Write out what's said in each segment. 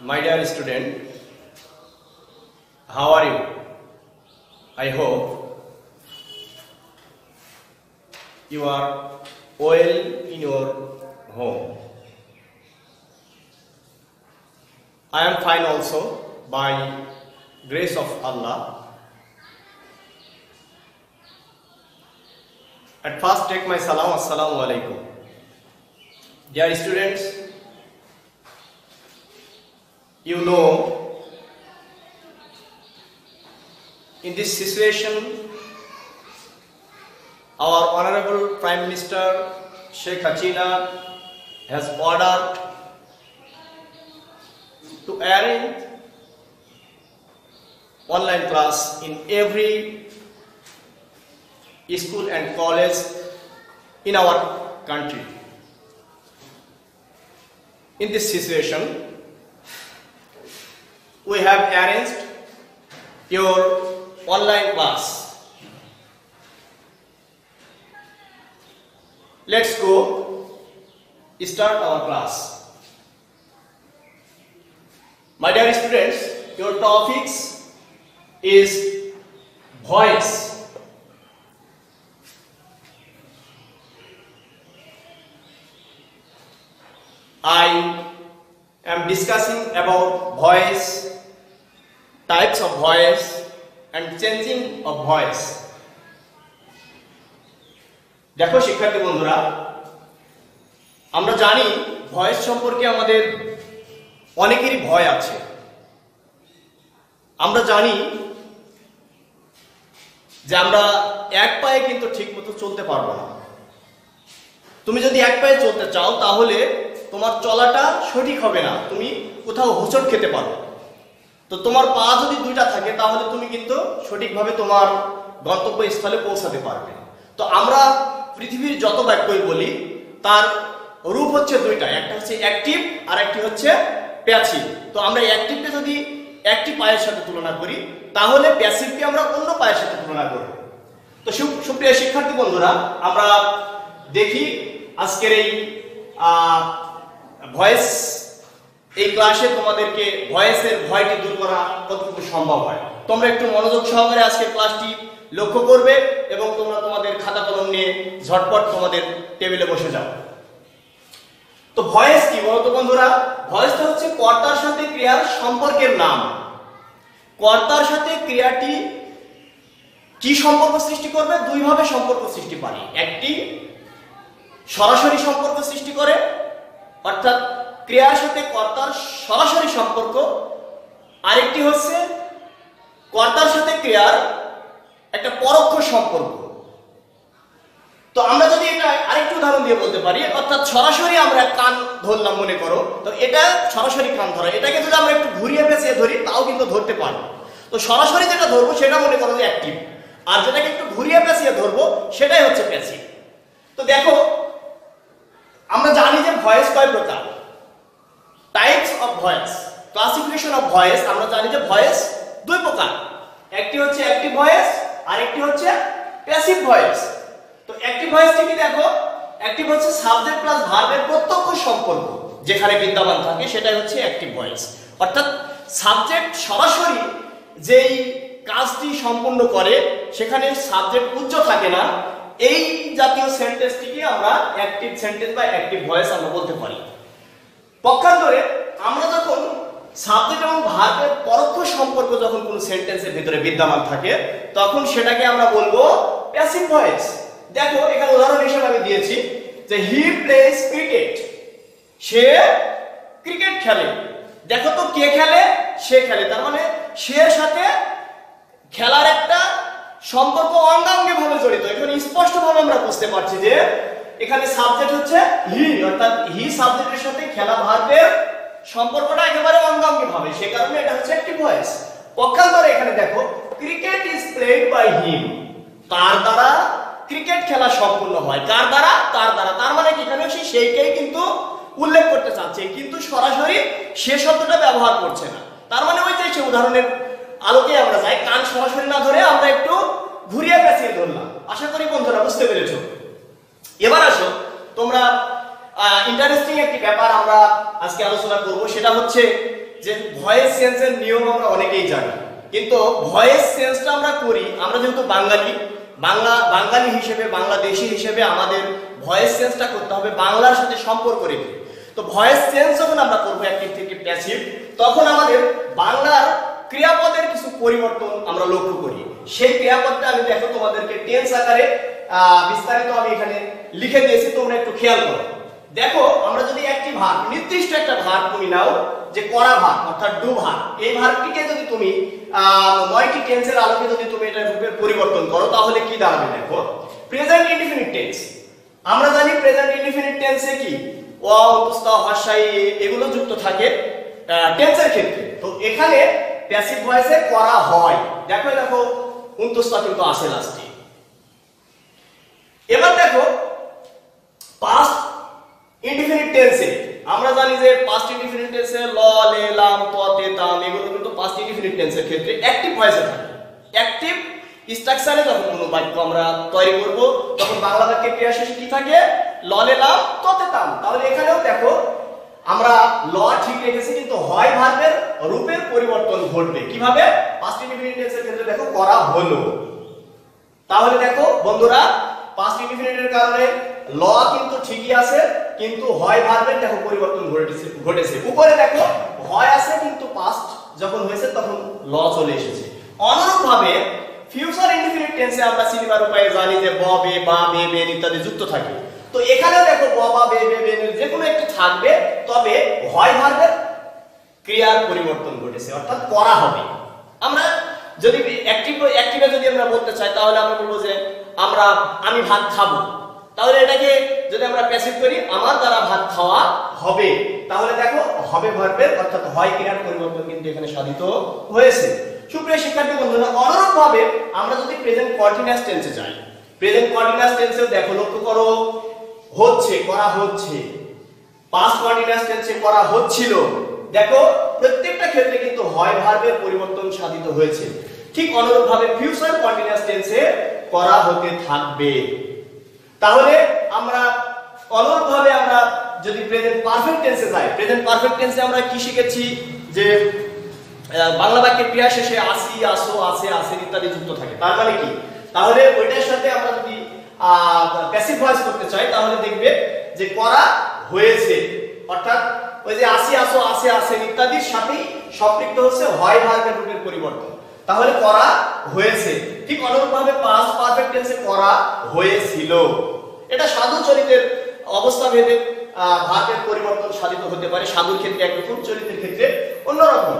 My dear student, how are you? I hope you are well in your home. I am fine also by grace of Allah. At first take my salam, assalamu alaikum. Dear students, you know, in this situation, our Honorable Prime Minister Sheikh Hasina has ordered to arrange online class in every school and college in our country. In this situation, we have arranged your online class. Let's go start our class. My dear students, your topics is voice. I am discussing about voice, types of voice and changing of voice. দেখো শিক্ষার্থী বন্ধুরা, আমরা জানি voice সম্পর্কে আমাদের অনেকেরই ভয় আছে। আমরা জানি যে আমরা এক পায়ে কিন্তু ঠিকমতো চলতে পারবো না। তুমি যদি এক পায়ে চলতে চাও তাহলে তোমার চলাটা সঠিক হবে না, তুমি কোথাও হোঁচট খেতে পারো। তো তোমার পা যদি দুইটা থাকে তাহলে তুমি কিন্তু সঠিকভাবে তোমার গন্তব্যস্থলে পৌঁছাতে পারবে। তো আমরা পৃথিবীর যত বাক্যই বলি তার রূপ হচ্ছে দুইটা, একটা হচ্ছে অ্যাক্টিভ আর একটি হচ্ছে প্যাসিভ। তো আমরা অ্যাক্টিভকে যদি একটি পায়ের সাথে তুলনা করি তাহলে প্যাসিভকে আমরা অন্য পায়ের সাথে তুলনা করব। তো সুপ্রিয় শিক্ষার্থী বন্ধুরা, আমরা দেখি আজকের এই ভয়েস এই ক্লাসে তোমাদেরকে ভয়েসের ভয়টি দূর করা কতটুকু সম্ভব হয়। তোমরা একটু মনোযোগ সহকারে আজকের ক্লাসটি লক্ষ্য করবে এবং তোমরা তোমাদের খাতা কলম নিয়ে ঝটপট তোমাদের টেবিলে বসে যাও। তো ভয়েস কি বলতো বন্ধুরা? ভয়েসটা হচ্ছে কর্তার সাথে ক্রিয়ার সম্পর্কের নাম। কর্তার সাথে ক্রিয়াটি কি সম্পর্ক সৃষ্টি করবে? দুইভাবে সম্পর্ক সৃষ্টি পারে। একটি সরাসরি সম্পর্ক সৃষ্টি করে, অর্থাৎ ক্রিয়ার সাথে কর্তার সরাসরি সম্পর্ক। আরেকটি হচ্ছে কর্তার সাথে ক্রিয়ার একটা পরোক্ষ সম্পর্ক। তো আমরা যদি এটা আরেকটু উদাহরণ দিয়ে বলতে পারি, অর্থাৎ সরাসরি আমরা কান ধরলাম মনে করো, তো এটা সরাসরি কান ধরা। এটাকে যদি আমরা একটু ঘুরিয়ে পেঁচিয়ে ধরি তাও কিন্তু ধরতে পারবো। তো সরাসরি যেটা ধরবো সেটা মনে করো যে অ্যাক্টিভ, আর যেটাকে একটু ঘুরিয়ে পেঁচিয়ে ধরবো সেটাই হচ্ছে প্যাসিভ। তো দেখো, আমরা জানি যে ভয়েস কয় প্রকার, types of voice, classification of voice. আমরা জানি যে ভয়েস দুই প্রকার, একটি হচ্ছে অ্যাক্টিভ ভয়েস আর একটি হচ্ছে প্যাসিভ ভয়েস। তো অ্যাক্টিভ ভয়েসটি কি? দেখো, অ্যাক্টিভ হচ্ছে সাবজেক্ট প্লাস ভার্বের প্রত্যক্ষ সম্পর্ক যেখানে বিদ্যমান থাকে সেটাই হচ্ছে অ্যাক্টিভ ভয়েস। অর্থাৎ সাবজেক্ট সরাসরি যেই কাজটি সম্পূর্ণ করে সেখানে সাবজেক্ট উচ্চ থাকে না, এই জাতীয় সেন্টেন্সটিকে আমরা অ্যাক্টিভ সেন্টেন্স বা অ্যাক্টিভ ভয়েস আমরা বলতে পারি। পক্ষান্তরে আমরা যখন সাবজেক্ট এবং ভার্বের পরোক্ষ সম্পর্ক যখন কোনো সেন্টেন্সের ভিতরে বিদ্যমান থাকে তখন সেটাকে আমরা বলবো প্যাসিভ ভয়েস। দেখো, এখানে উদাহরণ হিসেবে আমি দিয়েছি যে he plays cricket, say cricket খেলে। দেখো তো, কে খেলে? সে খেলে। তার মানে সে সাথে খেলার একটা সম্পর্ক অঙ্গাঙ্গি ভাবে জড়িত। এখানে স্পষ্টভাবে আমরা বুঝতে পারছি যে এখানে সাবজেক্ট হচ্ছে হি, অর্থাৎ হি সাবজেক্টের সাথে খেলা ভার্বের সম্পর্কটা একেবারে অঙ্গাঙ্গি ভাবে, সে কারণে এটা হচ্ছে অ্যাক্টিভ ভয়েস। পক্ষান্তরে এখানে দেখো, cricket is played by him, তার দ্বারা ক্রিকেট খেলা সম্পূর্ণ হয়। কার দ্বারা? তার দ্বারা। তার মানে কি এখানে সেইকেই কিন্তু উল্লেখ করতে চাচ্ছে, কিন্তু সরাসরি সে শব্দটা ব্যবহার করছে না। তার মানে ওই যে উদাহরণের আলোকে আমরা যাই, কান সরাসরি না ধরে আমরা একটু ঘুরিয়ে পেঁচিয়ে ধরলাম। আশা করি বন্ধুরা বুঝতে পেরেছো। এবার আসো, তোমরা ইন্টারেস্টিং একটি ব্যাপার আমরা আজকে আলোচনা করব, সেটা হচ্ছে যে ভয়েস চেঞ্জের নিয়ম আমরা অনেকেই জানি, কিন্তু ভয়েস চেঞ্জটা আমরা করি, আমরা যেহেতু বাঙালি হিসেবে, বাংলাদেশী হিসেবে আমাদের ভয়েস চেঞ্জটা করতে হবে বাংলার সাথে সম্পর্ক রেখে। তো ভয়েস চেঞ্জ যখন আমরা করবো অ্যাক্টিভ থেকে প্যাসিভ, তখন আমাদের বাংলার ক্রিয়াপদের কিছু পরিবর্তন আমরা লক্ষ্য করি। সেই ক্রিয়াপদটা আমি দেখো তোমাদেরকে টেন্স আকারে বিস্তারিত আমি এখানে লিখে দিয়েছি, তোমরা একটু খেয়াল করো। দেখো আমরা যদি একটি ভার্ব, নির্দিষ্ট একটা ভার্ব তুমি নাও, যে করা ভার্ব অর্থাৎ ডু ভার্ব, এই ভার্বটিকে যদি তুমি 9টি টেন্সের আলোকে যদি তুমি এটা রূপের পরিবর্তন করো, তাহলে কি দাঁড়াবে? দেখো প্রেজেন্ট ইনডিফিনিট টেন্স। আমরা জানি প্রেজেন্ট ইনডিফিনিট টেন্সে কি ওয়া, অন্তস্থ, হর্ষাই এগুলো যুক্ত থাকে টেন্সের ক্ষেত্রে। তো এখানে প্যাসিভ ভয়েসে করা হয়, দেখো অন্তস্থ কিন্তু আসে লাস্টে। এবার দেখো পাস্ট ইনডিফিনিট টেন্সে আমরা জানি যে পাস্ট ইনডিফিনিট টেন্সে ল, লে, লাম, ত, তে, তাম এগুলো কিন্তু পাস্ট ইনডিফিনিট টেন্সের ক্ষেত্রে অ্যাক্টিভ ভয়েসে থাকে। অ্যাক্টিভ স্ট্রাকচারে যখন কোনো বাক্য আমরা তৈরি করব, তখন বাংলা বাক্যের ক্রিয়া শেষে কি থাকে? ল, লে, লাম, ত, তে, তাম। তাহলে এখানেও দেখো আমরা ল ঠিক রেখেছি, কিন্তু হয় ভার্বের রূপের পরিবর্তন ঘটবে। কিভাবে? পাস্ট ইনডিফিনিট টেন্সের ক্ষেত্রে দেখো করা হলো। তাহলে দেখো বন্ধুরা, পাস্ট ইনডিফিনিটের কারণে ল কিন্তু ঠিকই আছে, কিন্তু হয় ভার্বের দেখো পরিবর্তন ঘটেছে। উপরে দেখো হয় আছে, কিন্তু পাস্ট যখন হয়েছে তখন ল চলে এসেছে। অনুরূপভাবে ফিউচার ইনডিফিনিট টেন্সে আমরা চিনিবার উপায়ে জানি যে ব, বে, বা, বে, বেন ইত্যাদি যুক্ত থাকে। তো এখানেও দেখো ব, বা, বে, বে, বেন যে কোনো একটি থাকবে, তবে হয় ভার্বের ক্রিয়ার পরিবর্তন ঘটেছে, অর্থাৎ করা হবে। আমরা যদি অ্যাক্টিভে যদি আমরা বলতে চাই, তাহলে আমরা বলবো যে আমি ভাত খাবো। তাহলে এটাকে যদি আমরা প্যাসিভ করি, আমার দ্বারা ভাত খাওয়া হবে, তাহলে দেখো হবে ভার্বের অর্থাৎ হয় ক্রিয়ার পরিবর্তন কিন্তু এখানে সাধিত হয়েছে। সুপ্রিয় শিক্ষার্থী বন্ধুরা, অনুরূপভাবে আমরা যদি প্রেজেন্ট কন্টিনিউয়াস টেন্সে যাই, প্রেজেন্ট কন্টিনিউয়াস টেন্সেও দেখো লক্ষ্য করো হচ্ছে, করা হচ্ছে। পাস্ট কন্টিনিউয়াস টেন্সে করা হচ্ছিল। দেখো প্রত্যেকটা ক্ষেত্রে কিন্তু হয় ভার্বের পরিবর্তন সাধিত হয়েছে। ঠিক অনুরূপভাবে ফিউচার কন্টিনিউয়াস টেন্সে করা হতে থাকবে। তাহলে আমরা অনুরূপভাবে আমরা যদি প্রেজেন্ট পারফেক্ট টেন্সে যাই, প্রেজেন্ট পারফেক্ট টেন্সে আমরা কি শিখেছি? যে বাংলা বাক্যের ক্রিয়া শেষে আসি, আসো, আসে, আসেন ইত্যাদি যুক্ত থাকে। তার মানে কি? তাহলে ওইটার সাথে আমরা যদি প্যাসিভ ভয়েস করতে চাই, তাহলে দেখবে যে করা হয়েছে, অর্থাৎ ওই যে আসি, আসো, আসে, আসেন ইত্যাদির সাথেই সম্পৃক্ত হচ্ছে হয় ভার্বের রূপের পরিবর্তন। তাহলে করা হয়েছে। ঠিক অনুরূপভাবে পাস্ট পারফেক্ট টেন্সে করা হয়েছিল। এটা সাধু চরিত্রের অবস্থা ভেদে ভার্বের পরিবর্তন সাধিত হতে পারে। সাধুর ক্ষেত্রে একরকম, চরিত্রের ক্ষেত্রে অন্যরকম।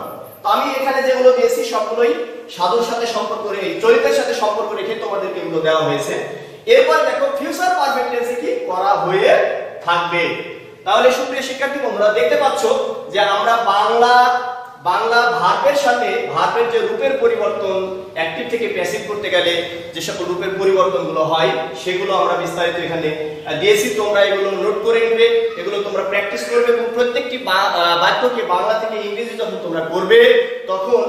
আমি এখানে যেগুলো দিয়েছি সবগুলোই সাধুর সাথে সম্পর্ক রেখে, চরিত্রের সাথে সম্পর্ক রেখে তোমাদেরকে এগুলো দেওয়া হয়েছে। এরপর দেখো ফিউচার পারফেক্ট টেন্সে কি করা হয়ে থাকবে। তাহলে সুপ্রিয় শিক্ষার্থী বন্ধুরা, দেখতে পাচ্ছ যে আমরা বাংলা ভার্বের সাথে ভার্বের যে রূপের পরিবর্তন অ্যাক্টিভ থেকে প্যাসিভ করতে গেলে যে সকল রূপের পরিবর্তনগুলো হয়, সেগুলো আমরা বিস্তারিত এখানে দিয়েছি। তোমরা এগুলো নোট করে নেবে, এগুলো তোমরা প্র্যাকটিস করবে, এবং প্রত্যেকটি বাক্যকে বাংলা থেকে ইংরেজি যখন তোমরা করবে, তখন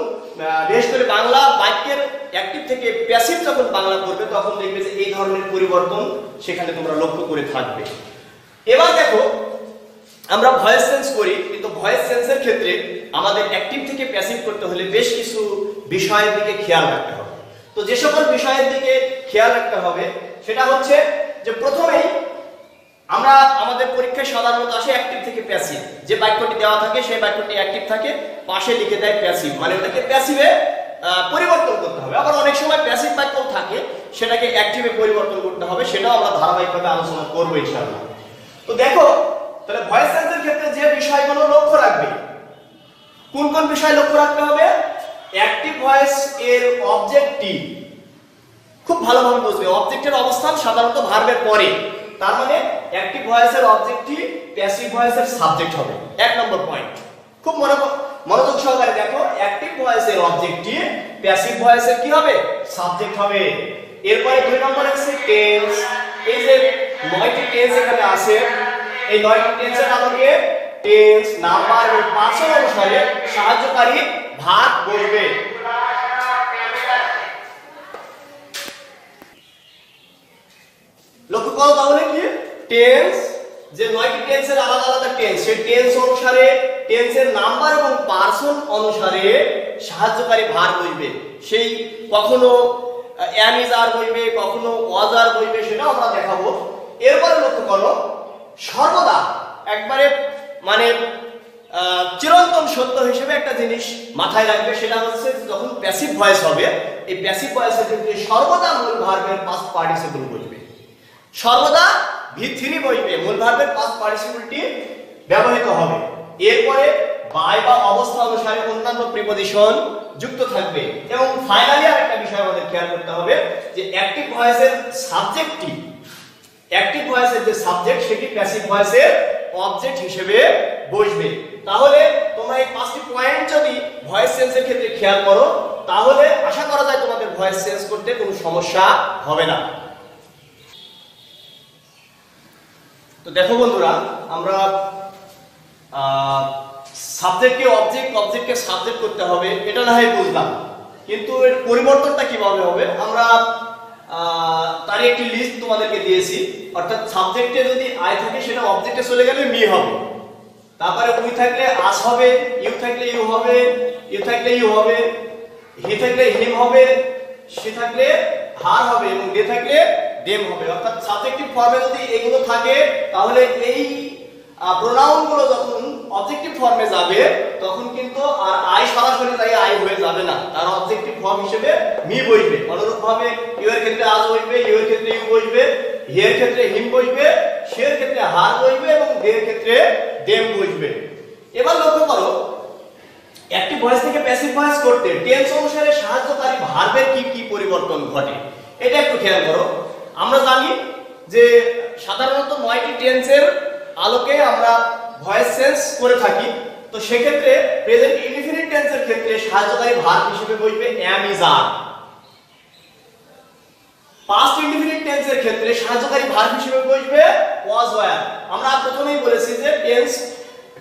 বিশেষ করে বাংলা বাক্যের অ্যাক্টিভ থেকে প্যাসিভ যখন বাংলা করবে, তখন দেখবে যে এই ধরনের পরিবর্তন সেখানে তোমরা লক্ষ্য করে থাকবে। এবার দেখো আমরা ভয়েস চেঞ্জ করি, কিন্তু ভয়েস চেঞ্জের ক্ষেত্রে আমাদের অ্যাক্টিভ থেকে প্যাসিভ করতে হলে বেশ কিছু বিষয়ের দিকে খেয়াল রাখতে হবে। তো যে সকল বিষয়ের দিকে খেয়াল রাখতে হবে সেটা হচ্ছে যে প্রথমেই আমরা আমাদের পরীক্ষায় সাধারণত আসে অ্যাক্টিভ থেকে প্যাসিভ। যে বাক্যটি দেওয়া থাকে সেই বাক্যটি অ্যাক্টিভ থাকে, পাশে লিখে দেয় প্যাসিভ, মানে ওটাকে প্যাসিভে পরিবর্তন করতে হবে। আবার অনেক সময় প্যাসিভ বাক্য থাকে, সেটাকে অ্যাক্টিভে পরিবর্তন করতে হবে, সেটাও আমরা ধারাবাহিকভাবে আলোচনা করবো ইনশাআল্লাহ। তো দেখো তাহলে ভয়েস চেঞ্জের ক্ষেত্রে যে বিষয়গুলো লক্ষ্য রাখবে, কোন কোন বিষয় লক্ষ্য রাখতে হবে? অ্যাক্টিভ ভয়েস এর অবজেক্টিভ খুব ভালোভাবে বুঝবে। অবজেক্টের অবস্থান সাধারণত ভার্বের পরে, তার মানে অ্যাক্টিভ ভয়েসের অবজেক্টিভ প্যাসিভ ভয়েসের সাবজেক্ট হবে। 1 নম্বর পয়েন্ট, খুব মনোযোগ সহকারে দেখো। অ্যাক্টিভ ভয়েসের অবজেক্টিভ, প্যাসিভ ভয়েসের কি হবে? সাবজেক্ট হবে। এরপরে 2 নম্বর আছে টেন্স। এই যে 9টি টেন্স এখানে আছে, এই 9টি টেন্সের আলোকে টেন্স, নাম্বার এবং পার্সন অনুসারে সাহায্যকারী ভাগ বলবে। লক্ষ্য করো তাহলে কি টেন্স, যে 9টি টেন্সের আলাদা আলাদা টেন্স, সেই টেন্স অনুসারে টেন্সের নাম্বার এবং পার্সন অনুসারে সাহায্যকারী ভার বসবে। সেই কখনো am is are বসবে, কখনো was are বসবে, সেটা আমরা দেখাবো। এরপরে লক্ষ্য করো, সর্বদা একবারে মানে চিরন্তন সত্য হিসেবে একটা জিনিস মাথায় রাখবে, সেটা হচ্ছে যখন প্যাসিভ ভয়েস হবে, এই প্যাসিভ ভয়েসের ক্ষেত্রে সর্বদা মূল ভার্বের পাস্ট পার্টিসিপল বসবে, সর্বদা V3 বসবে, মূল ভার্বের পাস্ট পার্টিসিপলটি ব্যবহৃত হবে। এরপরে বাই বা অবস্থা অনুসারে অন্যান্য প্রিপজিশন যুক্ত থাকবে। এবং ফাইনালি আরেকটা বিষয় আমাদের খেয়াল করতে হবে যে অ্যাক্টিভ ভয়েসের সাবজেক্টটি, অ্যাক্টিভ ভয়েসের যে সাবজেক্ট সেটি প্যাসিভ ভয়েসের অবজেক্ট হিসেবে বসবে। তাহলে তোমরা এই 5টি পয়েন্ট যদি ভয়েস চেঞ্জের ক্ষেত্রে খেয়াল করো, তাহলে আশা করা যায় তোমাদের ভয়েস চেঞ্জ করতে কোনো সমস্যা হবে না। তো দেখো বন্ধুরা, আমরা সাবজেক্টকে অবজেক্ট, অবজেক্টকে সাবজেক্ট করতে হবে, এটা না হয় বুঝলাম, কিন্তু এর পরিবর্তনটা কিভাবে হবে আমরা তারই একটি লিস্ট তোমাদেরকে দিয়েছি। অর্থাৎ সাবজেক্টে যদি আই থাকে সেটা অবজেক্টে চলে গেলে মি হবে, তারপরে উই থাকলে আস হবে, ইউ থাকলে ইউ হবে, ইউ থাকলে ইউ হবে, হি থাকলে হিম হবে, সে থাকলে হার হবে এবং দে থাকলে দেম হবে। অর্থাৎ সাবজেক্টিভ ফর্মে যদি এগুলো থাকে তাহলে এই প্রোনাউনগুলো যখন অবজেক্টিভ ফর্মে যাবে তখন কিন্তু আর আই সরাসরি তাই আই হয়ে যাবে না, তার অবজেক্টিভ ফর্ম হিসেবে মি বসবে। অনুরূপভাবে ইউ এর ক্ষেত্রে আজ বসবে, ইউ এর ক্ষেত্রে ইউ বসবে, হি এর ক্ষেত্রে হিম বসবে, সে এর ক্ষেত্রে হার বসবে এবং দে এর ক্ষেত্রে দেম বসবে। এবার লক্ষ্য করো, অ্যাক্টিভ ভয়েস থেকে প্যাসিভ ভয়েস করতে টেন্স অনুসারে সাহায্যকারী ভার্বের কি কি পরিবর্তন ঘটে এটা একটু খেয়াল করো। আমরা জানি যে সাধারণত 9টি টেন্সের আলোকে আমরা ভয়েস চেঞ্জ করে থাকি। তো সেক্ষেত্রে প্রেজেন্ট ইনডিফিনিট টেন্সের ক্ষেত্রে সাহায্যকারী ভার্ব হিসেবে বসবে am is are। Past indefinite টেন্সের ক্ষেত্রে সাহায্যকারী ভার্ব হিসেবে বসবে was were। আমরা প্রথমেই বলেছি যে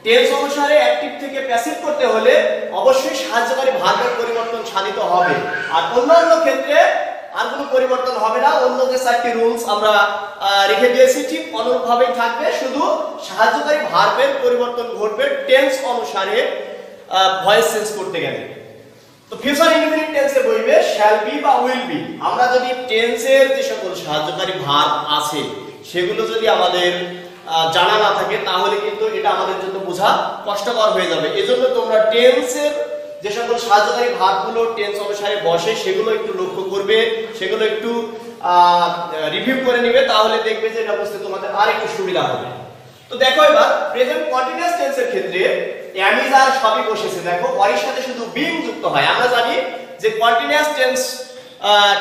টেন্স অনুসারে অ্যাক্টিভ থেকে প্যাসিভ করতে হলে অবশ্যই সাহায্যকারী ভার্বের পরিবর্তন সাধিত হবে, আর অন্যান্য ক্ষেত্রে আর কোনো পরিবর্তন হবে না। অন্য যে 4টি রুলস আমরা রেখে দিয়েছি ঠিক অনুরূপভাবেই থাকবে, শুধু সাহায্যকারী ভার্বের পরিবর্তন ঘটবে টেন্স অনুসারে ভয়েস চেঞ্জ করতে গেলে। তো ফিউচার ইনডিফিনিট টেন্সে বসবে শ্যাল বি বা উইল বি। আমরা যদি টেন্সের যে সকল সাহায্যকারী ভার্ব আছে সেগুলো যদি আমাদের জানা না থাকে তাহলে কিন্তু এটা আমাদের জন্য বোঝা কষ্টকর হয়ে যাবে। এজন্য তোমরা টেন্সের যে সকল সাহায্যকারী ভার্বগুলো টেন্স অনুসারে বসে সেগুলো একটু লক্ষ্য করবে, সেগুলো একটু রিভিউ করে নেবে, তাহলে দেখবে যে এটা বুঝতে তোমাদের আর একটু সুবিধা হবে। তো দেখো এবার প্রেজেন্ট কন্টিনিউয়াস টেন্সের ক্ষেত্রে am is are সবই বসেছে। দেখো ওয়ার সাথে শুধু being যুক্ত হয়। আমরা জানি যে কন্টিনিউয়াস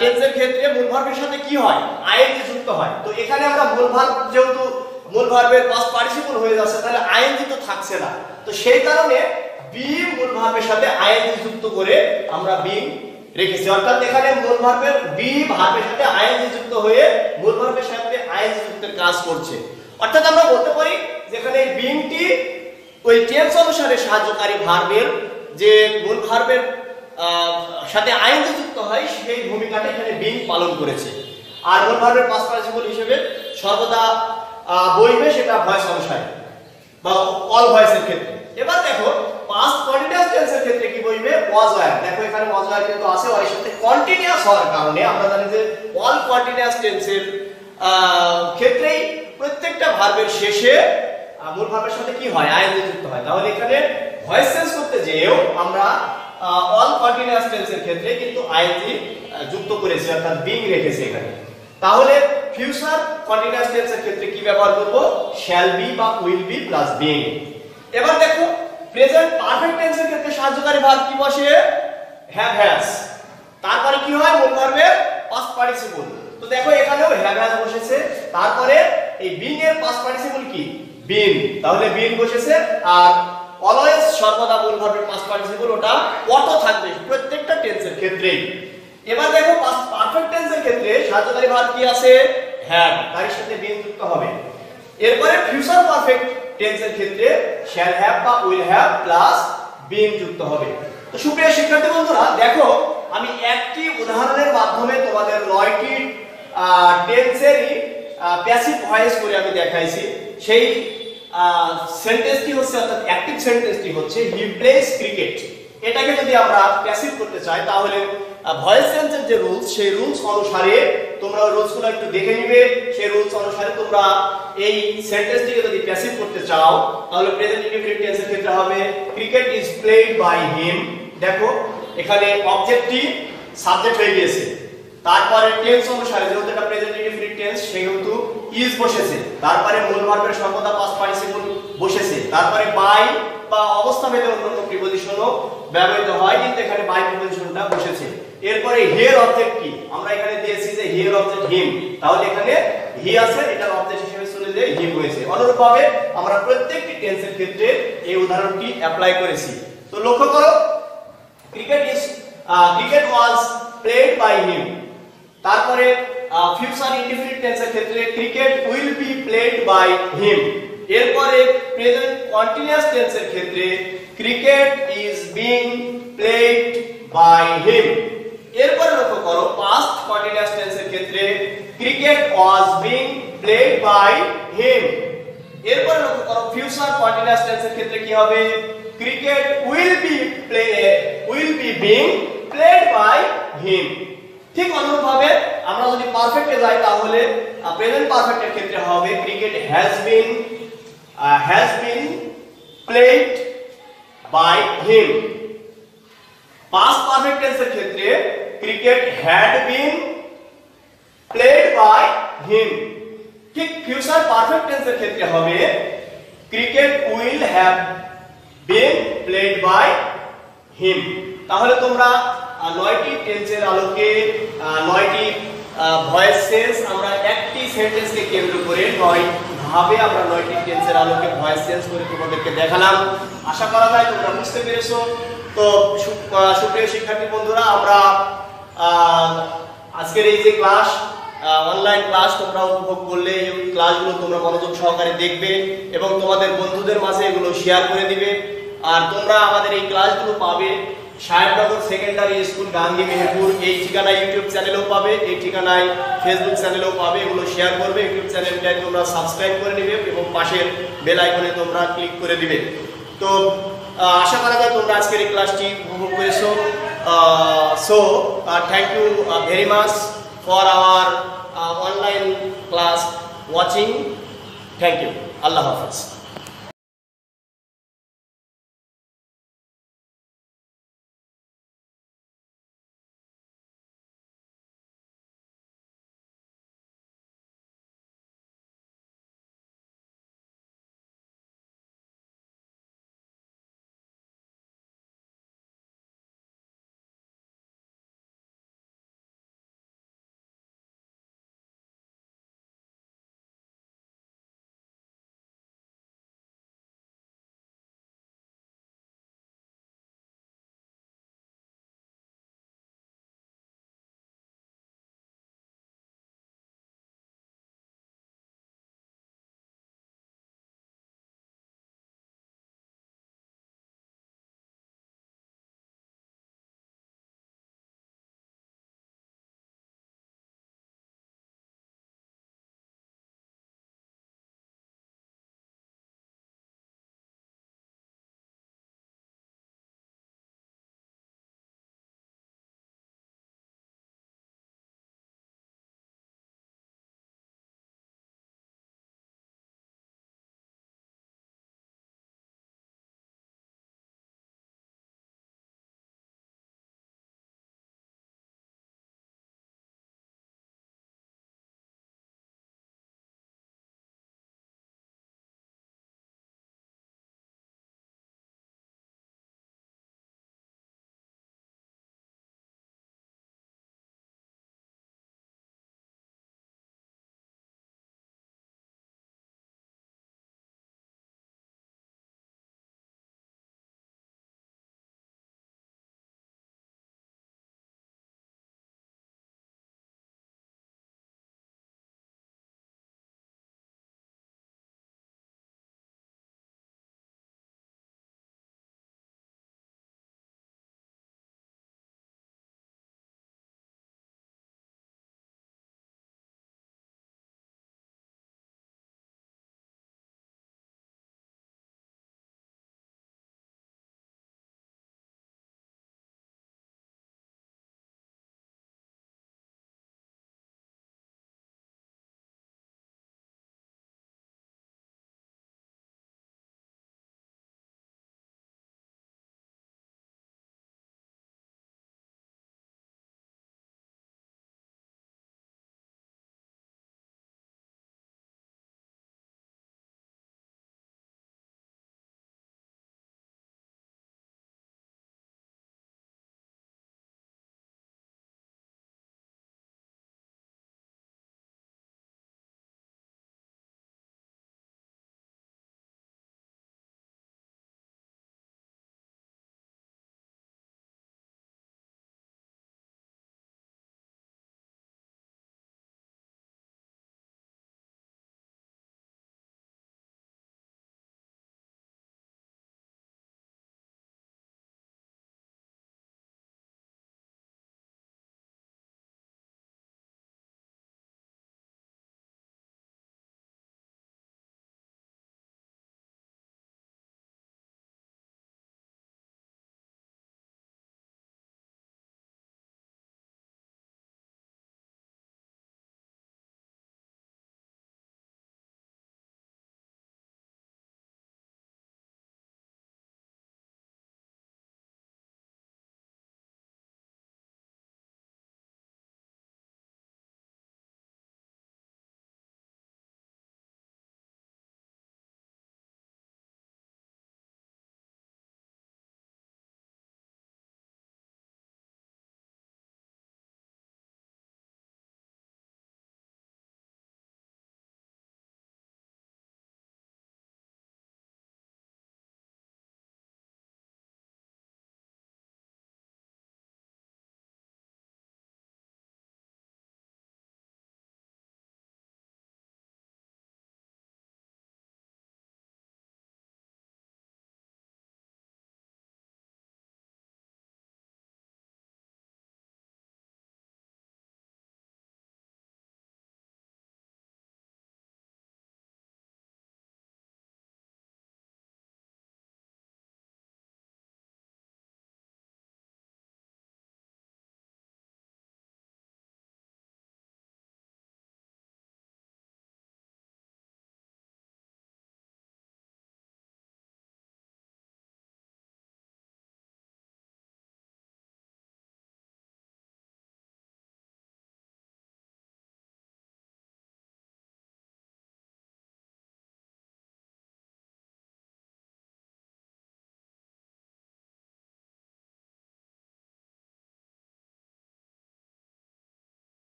টেন্সের ক্ষেত্রে মূল ভার্বের সাথে কি হয়, ing যুক্ত হয়। তো এখানে আমরা মূল ভার্ব যেহেতু মূল ভার্বের পাস্ট পার্টিসিপল হয়ে যাচ্ছে তাহলে ing তো থাকছে না। তো সেই কারণে being মূল ভার্বের সাথে ing যুক্ত করে আমরা being রেখেছি। অর্থাৎ এখানে মূল ভার্বের be ভার্বের সাথে ing যুক্ত হয়ে মূল ভার্বের সাথে ing যুক্তের কাজ করছে। অর্থাৎ আমরা বলতে পারি যেখানে being টি ওই টেন্স অনুসারে সাহায্যকারী ভার্বের যে মূল ভার্বের সাথে ing যুক্ত হয় সেই ভূমিকাটা এখানে being পালন করেছে। আর মূল ভার্বের পাস্ট পার্টিসিপল হিসেবে সর্বদা বসবে সেটা ভয়েস অনুসারে বা অল ভয়েসের ক্ষেত্রে। এবার দেখো পাস্ট কন্টিনিউয়াস টেন্সের ক্ষেত্রে কি বসবে was were। দেখো এখানে was were কিন্তু আছে, ওর সাথে কন্টিনিউয়াস হওয়ার কারণে আমরা জানি যে অল কন্টিনিউয়াস টেন্সের ক্ষেত্রেই প্রত্যেকটা ভার্বের শেষে মূল ভার্বের সাথে কি হয় ing যুক্ত হয়। তাহলে এখানে ভয়েস চেঞ্জ করতে যেও আমরা অল কন্টিনিউয়াস টেন্সের ক্ষেত্রে কিন্তু ing যুক্ত করেছি, অর্থাৎ being রেখেছি এখানে। তাহলে ফিউচার কন্টিনিউয়াস টেন্সের ক্ষেত্রে কি ব্যবহার করব, shall be বা will be প্লাস being। এবার দেখো প্রেজেন্ট পারফেক্ট টেন্সের ক্ষেত্রে সাহায্যকারী ভার্ব কি বসে, have has। তারপরে কি হয় মূল ভার্বের পাস্ট পার্টিসিপল। তো দেখো এখানেও have has বসেছে, তারপরে এই being এর পাস্ট পার্টিসিপল কি been, তাহলে been বসেছে। আর অলওয়েজ সর্বদা মূল ভার্বের পাস্ট পার্টিসিপল ওটা অটো থাকবে প্রত্যেকটা টেন্সের ক্ষেত্রেই। এবার দেখো পারফেক্ট টেন্সের ক্ষেত্রে সাহায্যকারী ভার্ব কি আছে, have, তার সাথে been যুক্ত হবে। এরপরে ফিউচার পারফেক্ট টেন্সের ক্ষেত্রে shall have বা will have প্লাস been যুক্ত হবে। তো সুপ্রিয় শিক্ষার্থী বন্ধুরা, দেখো আমি একটি উদাহরণের মাধ্যমে তোমাদের 9টি টেন্সেরই প্যাসিভ ভয়েস করে আমি দেখাইছি। সেই সেন্টেন্সটি হচ্ছে অর্থাৎ অ্যাক্টিভ সেন্টেন্সটি হচ্ছে হি প্লেস ক্রিকেট। এটাকে যদি আমরা প্যাসিভ করতে চাই তাহলে ভয়েস টেন্সের যে রুলস সেই রুলস অনুসারে তোমরা রুলসগুলো একটু দেখে নিবে। সেই রুলস অনুসারে তোমরা এই সেন্টেন্সটিকে যদি প্যাসিভ করতে চাও তাহলে প্রেজেন্ট ইনডিফিনিট টেন্সের ক্ষেত্রে হবে cricket is played by him. দেখো এখানে অবজেক্টটি সাবজেক্ট হয়ে গিয়েছে, তারপরে টেন্স অনুসারে যেহেতু এটা প্রেজেন্ট ইনডিফিনিট টেন্স সেহেতু ইজ বসেছে, তারপরে মূল ভার্বের সর্বদা পাস্ট পার্টিসিপল বসেছে, তারপরে বাই বা অবস্থা ভেদে অন্যান্য প্রিপজিশনও ব্যবহৃত হয়, কিন্তু এখানে বাই প্রিপজিশনটা বসেছে। এরপরে হিয়ার অবজেক্ট কি, আমরা এখানে দিয়েছি যে হিয়ার অবজেক্ট হিম, তাহলে এখানে হি আছে, এটার অবজেক্ট হিসেবে চলে যায় হিম হয়েছে। অনুরূপভাবে আমরা প্রত্যেকটি টেন্সের ক্ষেত্রে এই উদাহরণটি অ্যাপ্লাই করেছি। তো লক্ষ্য করো cricket was played by him. তারপরে ফিউচার ইনডিফিনিট টেন্সের ক্ষেত্রে cricket will be played by him. এরপরে প্রেজেন্ট কন্টিনিউয়াস টেন্সের ক্ষেত্রে cricket is being played by him. এরপরে লক্ষ্য করো পাস্ট কন্টিনিউয়াস টেন্সের ক্ষেত্রে cricket was being played by him. এরপরে লক্ষ্য করো ফিউচার কন্টিনিউয়াস টেন্সের ক্ষেত্রে কি হবে, cricket will be being played by him. ঠিক অনুরূপভাবে আমরা যদি পারফেক্টে যাই তাহলে প্রেজেন্ট পারফেক্টের ক্ষেত্রে হবে cricket has been played by him. Past perfect টেন্সের ক্ষেত্রে cricket had been played by him. ঠিক ফিউচার পারফেক্ট টেন্সের ক্ষেত্রে হবে cricket will have been played by him. তাহলে তোমরা 9টি টেন্সের আলোকে 9টি ভয়েস সেন্স আমরা একটি সেন্টেন্সকে কেন্দ্র করে 9 ভাবে আমরা 9টি টেন্সের আলোকে ভয়েস সেন্স করে তোমাদেরকে দেখালাম। আশা করা যায় তোমরা বুঝতে পেরেছো। তো সুপ্রিয় শিক্ষার্থী বন্ধুরা, আমরা আজকের এই যে ক্লাস অনলাইন ক্লাস তোমরা উপভোগ করলে, এই ক্লাসগুলো তোমরা মনোযোগ সহকারে দেখবে এবং তোমাদের বন্ধুদের মাঝে এগুলো শেয়ার করে দিবে। আর তোমরা আমাদের এই ক্লাসগুলো পাবে সাহেবনগর সেকেন্ডারি স্কুল, গান্ধী মেহেরপুর, এই ঠিকানায় ইউটিউব চ্যানেলেও পাবে, এই ঠিকানায় ফেসবুক চ্যানেলেও পাবে। এগুলো শেয়ার করবে, ইউটিউব চ্যানেলটায় তোমরা সাবস্ক্রাইব করে নেবে এবং পাশের বেল আইকনে তোমরা ক্লিক করে দিবে। তো আশা করা যায় তোমরা আজকের এই ক্লাসটি উপভোগ করেছো। So thank you very much for our online class watching. Thank you. আল্লাহ হাফেজ।